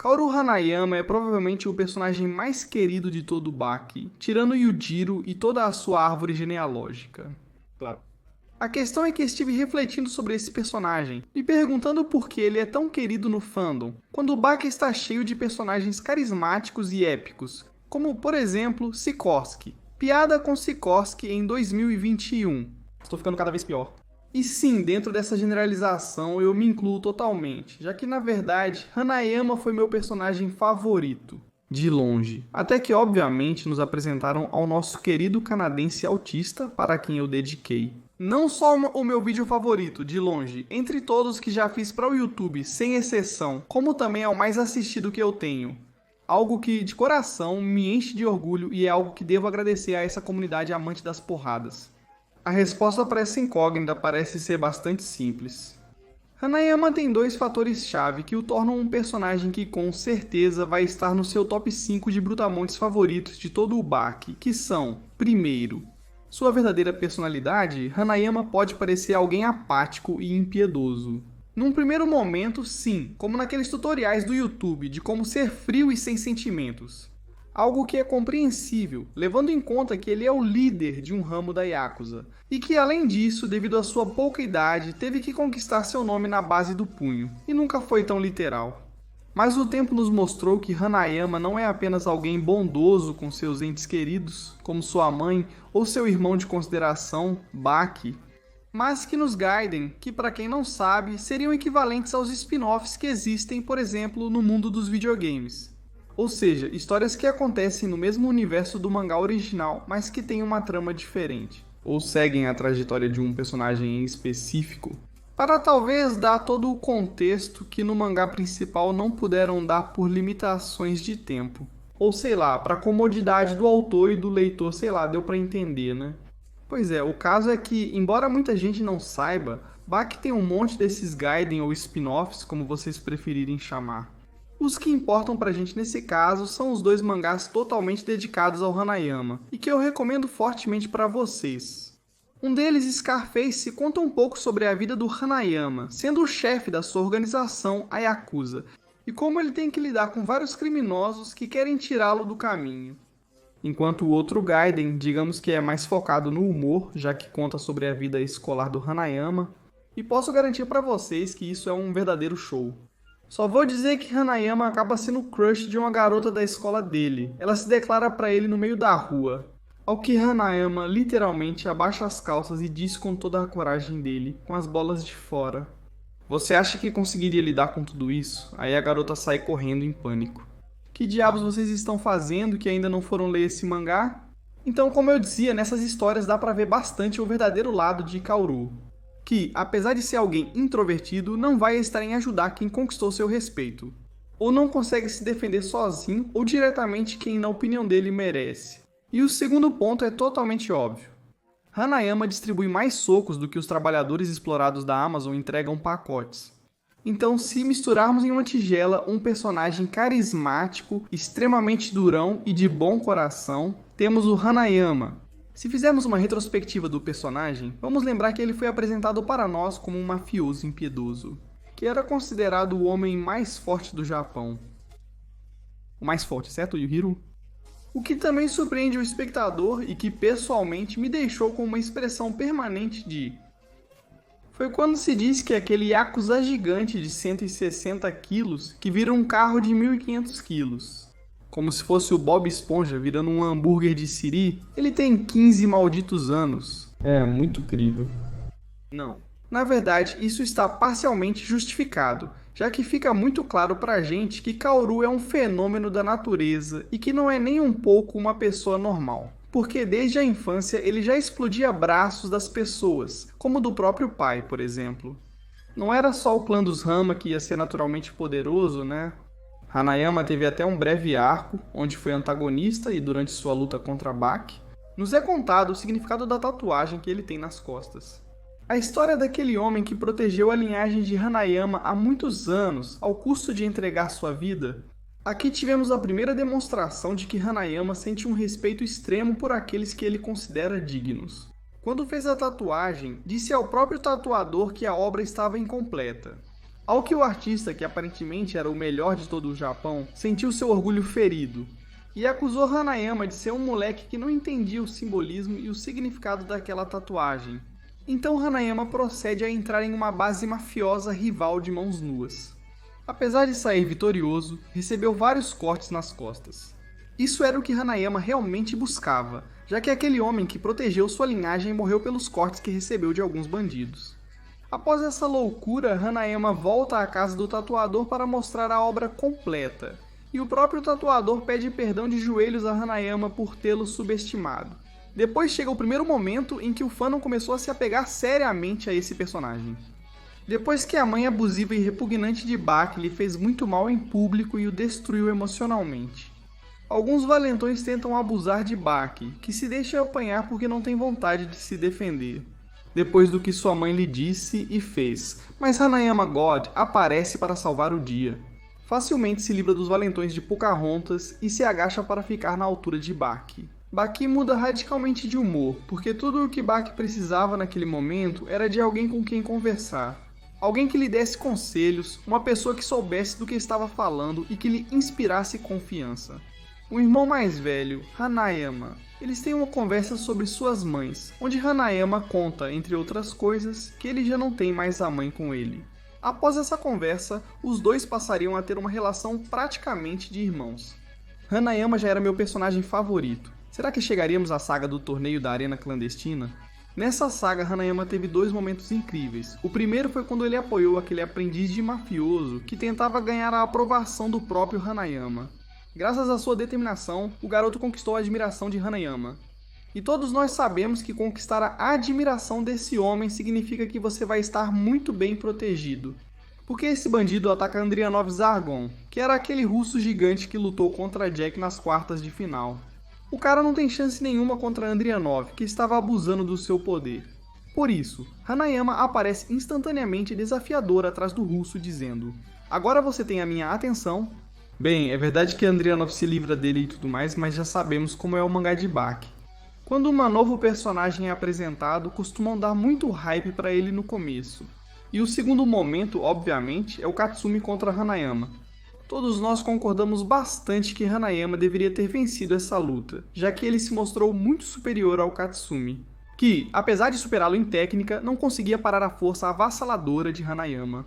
Kaoru Hanayama é provavelmente o personagem mais querido de todo o Baki, tirando Yujiro e toda a sua árvore genealógica. Claro. A questão é que estive refletindo sobre esse personagem, me perguntando por que ele é tão querido no fandom, quando o Baki está cheio de personagens carismáticos e épicos, como, por exemplo, Sikorsky. Piada com Sikorsky em 2021. Estou ficando cada vez pior. E sim, dentro dessa generalização eu me incluo totalmente, já que na verdade Hanayama foi meu personagem favorito, de longe. Até que obviamente nos apresentaram ao nosso querido canadense autista, para quem eu dediquei. Não só o meu vídeo favorito, de longe, entre todos que já fiz para o YouTube, sem exceção, como também é o mais assistido que eu tenho. Algo que, de coração, me enche de orgulho e é algo que devo agradecer a essa comunidade amante das porradas. A resposta para essa incógnita parece ser bastante simples. Hanayama tem dois fatores-chave que o tornam um personagem que com certeza vai estar no seu top 5 de brutamontes favoritos de todo o Baki, que são, primeiro, sua verdadeira personalidade. Hanayama pode parecer alguém apático e impiedoso. Num primeiro momento, sim, como naqueles tutoriais do YouTube de como ser frio e sem sentimentos. Algo que é compreensível, levando em conta que ele é o líder de um ramo da Yakuza, e que além disso, devido à sua pouca idade, teve que conquistar seu nome na base do punho, e nunca foi tão literal. Mas o tempo nos mostrou que Hanayama não é apenas alguém bondoso com seus entes queridos, como sua mãe ou seu irmão de consideração, Baki, mas que nos Gaiden, que para quem não sabe, seriam equivalentes aos spin-offs que existem, por exemplo, no mundo dos videogames. Ou seja, histórias que acontecem no mesmo universo do mangá original, mas que têm uma trama diferente, ou seguem a trajetória de um personagem em específico, para talvez dar todo o contexto que no mangá principal não puderam dar por limitações de tempo. Ou sei lá, para comodidade do autor e do leitor, sei lá, deu para entender, né? Pois é, o caso é que, embora muita gente não saiba, Baki tem um monte desses Gaiden ou spin-offs, como vocês preferirem chamar. Os que importam pra gente nesse caso são os dois mangás totalmente dedicados ao Hanayama, e que eu recomendo fortemente para vocês. Um deles, Scarface, conta um pouco sobre a vida do Hanayama, sendo o chefe da sua organização, a Yakuza, e como ele tem que lidar com vários criminosos que querem tirá-lo do caminho. Enquanto o outro Gaiden, digamos que é mais focado no humor, já que conta sobre a vida escolar do Hanayama, e posso garantir para vocês que isso é um verdadeiro show. Só vou dizer que Hanayama acaba sendo o crush de uma garota da escola dele. Ela se declara pra ele no meio da rua. Ao que Hanayama literalmente abaixa as calças e diz com toda a coragem dele, com as bolas de fora: "Você acha que conseguiria lidar com tudo isso?" Aí a garota sai correndo em pânico. Que diabos vocês estão fazendo que ainda não foram ler esse mangá? Então, como eu dizia, nessas histórias dá pra ver bastante o verdadeiro lado de Kaoru, que, apesar de ser alguém introvertido, não vai estar em ajudar quem conquistou seu respeito, ou não consegue se defender sozinho ou diretamente quem na opinião dele merece. E o segundo ponto é totalmente óbvio. Hanayama distribui mais socos do que os trabalhadores explorados da Amazon entregam pacotes. Então, se misturarmos em uma tigela um personagem carismático, extremamente durão e de bom coração, temos o Hanayama. Se fizermos uma retrospectiva do personagem, vamos lembrar que ele foi apresentado para nós como um mafioso impiedoso, que era considerado o homem mais forte do Japão. O mais forte, certo, Yuhiro? O que também surpreende o espectador e que pessoalmente me deixou com uma expressão permanente de: foi quando se disse que aquele Yakuza gigante de 160 quilos que vira um carro de 1.500 quilos. Como se fosse o Bob Esponja virando um hambúrguer de siri, ele tem 15 malditos anos. É muito incrível. Não. Na verdade, isso está parcialmente justificado, já que fica muito claro pra gente que Kaoru é um fenômeno da natureza e que não é nem um pouco uma pessoa normal. Porque desde a infância ele já explodia braços das pessoas, como do próprio pai, por exemplo. Não era só o clã dos Rama que ia ser naturalmente poderoso, né? Hanayama teve até um breve arco, onde foi antagonista e durante sua luta contra Baki, nos é contado o significado da tatuagem que ele tem nas costas. A história daquele homem que protegeu a linhagem de Hanayama há muitos anos, ao custo de entregar sua vida. Aqui tivemos a primeira demonstração de que Hanayama sente um respeito extremo por aqueles que ele considera dignos. Quando fez a tatuagem, disse ao próprio tatuador que a obra estava incompleta. Ao que o artista, que aparentemente era o melhor de todo o Japão, sentiu seu orgulho ferido e acusou Hanayama de ser um moleque que não entendia o simbolismo e o significado daquela tatuagem. Então Hanayama procede a entrar em uma base mafiosa rival de mãos nuas. Apesar de sair vitorioso, recebeu vários cortes nas costas. Isso era o que Hanayama realmente buscava, já que aquele homem que protegeu sua linhagem morreu pelos cortes que recebeu de alguns bandidos. Após essa loucura, Hanayama volta à casa do tatuador para mostrar a obra completa, e o próprio tatuador pede perdão de joelhos a Hanayama por tê-lo subestimado. Depois chega o primeiro momento em que o fandom começou a se apegar seriamente a esse personagem. Depois que a mãe abusiva e repugnante de Baki lhe fez muito mal em público e o destruiu emocionalmente. Alguns valentões tentam abusar de Baki, que se deixa apanhar porque não tem vontade de se defender, depois do que sua mãe lhe disse e fez, mas Hanayama God aparece para salvar o dia. Facilmente se livra dos valentões de Pocahontas e se agacha para ficar na altura de Baki. Baki muda radicalmente de humor, porque tudo o que Baki precisava naquele momento era de alguém com quem conversar. Alguém que lhe desse conselhos, uma pessoa que soubesse do que estava falando e que lhe inspirasse confiança. O irmão mais velho, Hanayama, eles têm uma conversa sobre suas mães, onde Hanayama conta, entre outras coisas, que ele já não tem mais a mãe com ele. Após essa conversa, os dois passariam a ter uma relação praticamente de irmãos. Hanayama já era meu personagem favorito. Será que chegaríamos à saga do torneio da arena clandestina? Nessa saga, Hanayama teve dois momentos incríveis. O primeiro foi quando ele apoiou aquele aprendiz de mafioso que tentava ganhar a aprovação do próprio Hanayama. Graças à sua determinação, o garoto conquistou a admiração de Hanayama. E todos nós sabemos que conquistar a admiração desse homem significa que você vai estar muito bem protegido. Porque esse bandido ataca Andrianov Zargon, que era aquele russo gigante que lutou contra Jack nas quartas de final. O cara não tem chance nenhuma contra Andrianov, que estava abusando do seu poder. Por isso, Hanayama aparece instantaneamente desafiador atrás do russo dizendo: "Agora você tem a minha atenção." Bem, é verdade que Andrianov se livra dele e tudo mais, mas já sabemos como é o mangá de Baki. Quando um novo personagem é apresentado, costumam dar muito hype para ele no começo. E o segundo momento, obviamente, é o Katsumi contra Hanayama. Todos nós concordamos bastante que Hanayama deveria ter vencido essa luta, já que ele se mostrou muito superior ao Katsumi, que, apesar de superá-lo em técnica, não conseguia parar a força avassaladora de Hanayama.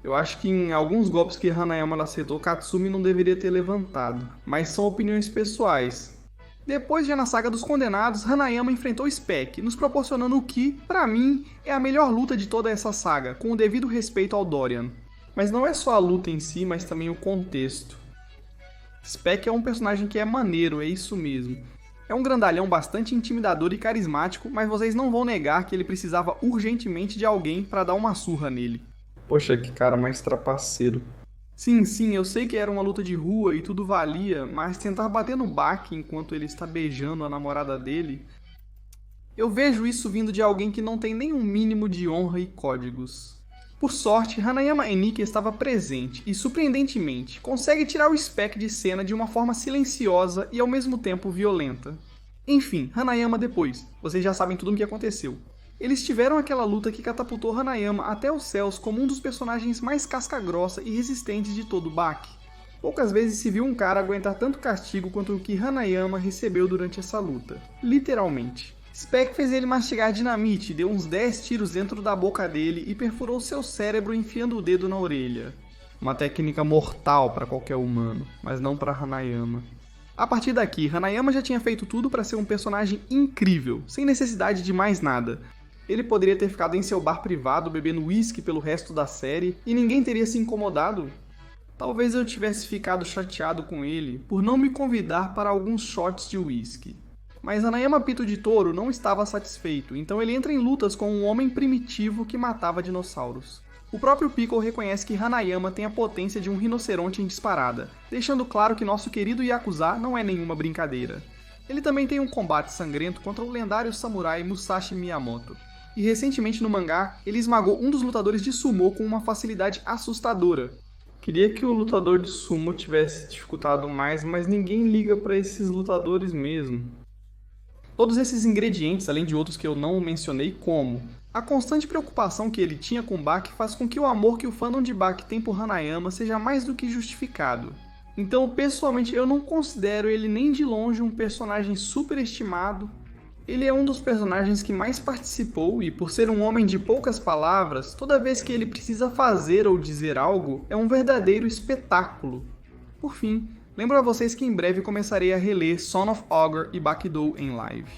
Eu acho que em alguns golpes que Hanayama acertou, Katsumi não deveria ter levantado, mas são opiniões pessoais. Depois, já na saga dos condenados, Hanayama enfrentou Spec, nos proporcionando o que, pra mim, é a melhor luta de toda essa saga, com o devido respeito ao Dorian. Mas não é só a luta em si, mas também o contexto. Spec é um personagem que é maneiro, é isso mesmo. É um grandalhão bastante intimidador e carismático, mas vocês não vão negar que ele precisava urgentemente de alguém pra dar uma surra nele. Poxa, que cara mais trapaceiro. Sim, eu sei que era uma luta de rua e tudo valia, mas tentar bater no Baki enquanto ele está beijando a namorada dele... Eu vejo isso vindo de alguém que não tem nenhum mínimo de honra e códigos. Por sorte, Hanayama Enike estava presente e, surpreendentemente, consegue tirar o Spec de cena de uma forma silenciosa e ao mesmo tempo violenta. Enfim, Hanayama depois. Vocês já sabem tudo o que aconteceu. Eles tiveram aquela luta que catapultou Hanayama até os céus como um dos personagens mais casca-grossa e resistentes de todo o Baki. Poucas vezes se viu um cara aguentar tanto castigo quanto o que Hanayama recebeu durante essa luta. Literalmente. Spec fez ele mastigar dinamite, deu uns 10 tiros dentro da boca dele e perfurou seu cérebro enfiando o dedo na orelha. Uma técnica mortal para qualquer humano, mas não para Hanayama. A partir daqui, Hanayama já tinha feito tudo para ser um personagem incrível, sem necessidade de mais nada. Ele poderia ter ficado em seu bar privado bebendo whisky pelo resto da série e ninguém teria se incomodado. Talvez eu tivesse ficado chateado com ele por não me convidar para alguns shots de whisky. Mas Hanayama Pito de Toro não estava satisfeito, então ele entra em lutas com um homem primitivo que matava dinossauros. O próprio Piccolo reconhece que Hanayama tem a potência de um rinoceronte em disparada, deixando claro que nosso querido Yakuza não é nenhuma brincadeira. Ele também tem um combate sangrento contra o lendário samurai Musashi Miyamoto. E recentemente no mangá, ele esmagou um dos lutadores de sumo com uma facilidade assustadora. Queria que o lutador de sumo tivesse dificultado mais, mas ninguém liga pra esses lutadores mesmo. Todos esses ingredientes, além de outros que eu não mencionei, como a constante preocupação que ele tinha com Baki faz com que o amor que o fandom de Baki tem por Hanayama seja mais do que justificado. Então, pessoalmente, eu não considero ele nem de longe um personagem superestimado. Ele é um dos personagens que mais participou e, por ser um homem de poucas palavras, toda vez que ele precisa fazer ou dizer algo, é um verdadeiro espetáculo. Por fim, lembro a vocês que em breve começarei a reler Son of Ogre e Bakidou em live.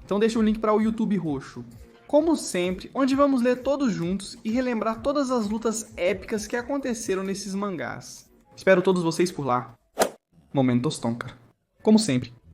Então deixa o link para o YouTube roxo. Como sempre, onde vamos ler todos juntos e relembrar todas as lutas épicas que aconteceram nesses mangás. Espero todos vocês por lá. Momentos Tonka. Como sempre,